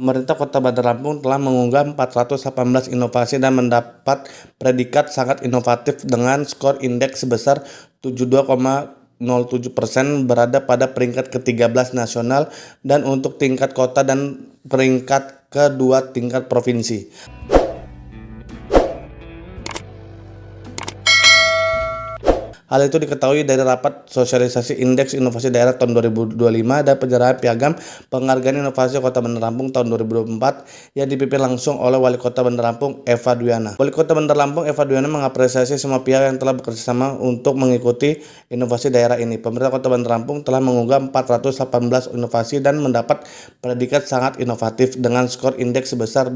Pemerintah Kota Bandar Lampung telah mengunggah 418 inovasi dan mendapat predikat sangat inovatif dengan skor indeks sebesar 72,07%, berada pada peringkat ke-13 nasional dan untuk tingkat kota dan peringkat kedua tingkat provinsi. Hal itu diketahui dari rapat sosialisasi Indeks Inovasi Daerah tahun 2025 dan penyerahan piagam penghargaan inovasi Kota Bandar Lampung tahun 2024 yang dipimpin langsung oleh Wali Kota Bandar Lampung Eva Dwiana. Wali Kota Bandar Lampung Eva Dwiana mengapresiasi semua pihak yang telah bekerjasama untuk mengikuti inovasi daerah ini. Pemerintah Kota Bandar Lampung telah mengunggah 418 inovasi dan mendapat predikat sangat inovatif dengan skor indeks sebesar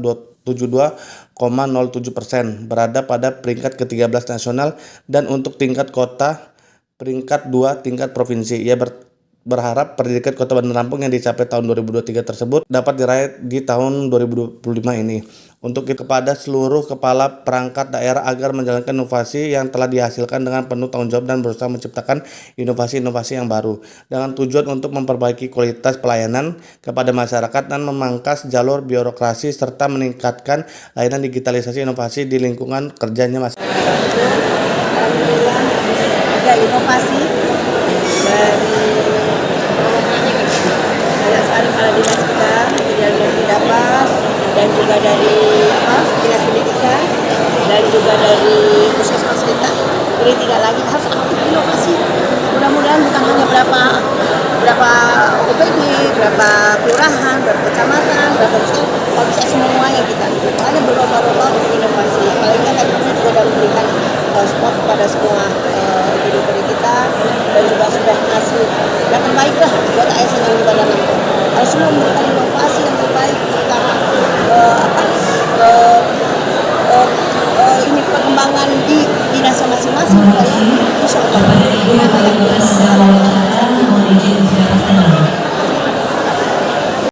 72,07%, berada pada peringkat ke-13 nasional dan untuk tingkat kota peringkat 2 tingkat provinsi. Ia berharap predikat Kota Bandar Lampung yang dicapai tahun 2023 tersebut dapat diraih di tahun 2025 ini. Untuk itu kepada seluruh kepala perangkat daerah agar menjalankan inovasi yang telah dihasilkan dengan penuh tanggung jawab dan berusaha menciptakan inovasi-inovasi yang baru dengan tujuan untuk memperbaiki kualitas pelayanan kepada masyarakat dan memangkas jalur birokrasi serta meningkatkan layanan digitalisasi inovasi di lingkungan kerjanya masyarakat. Alhamdulillah ada inovasi dari banyak sekali kepala dinas kita yang didapat, dan juga dari dinas pendidikan dan juga dari puskesmas kita. Jadi tidak lagi harus aktif inovasi. Mudah-mudahan bukan hanya berapa OPD, berapa kelurahan, berapa kecamatan, berapa desa, kalau bisa semua yang kita makanya berlomba-lomba untuk inovasi. Apalagi kan tadi kita juga sudah memberikan support kepada semua OPD kita dan juga sudah ngasih yang terbaik lah buat ASN yang di Bandar Lampung. Kalau semua memberikan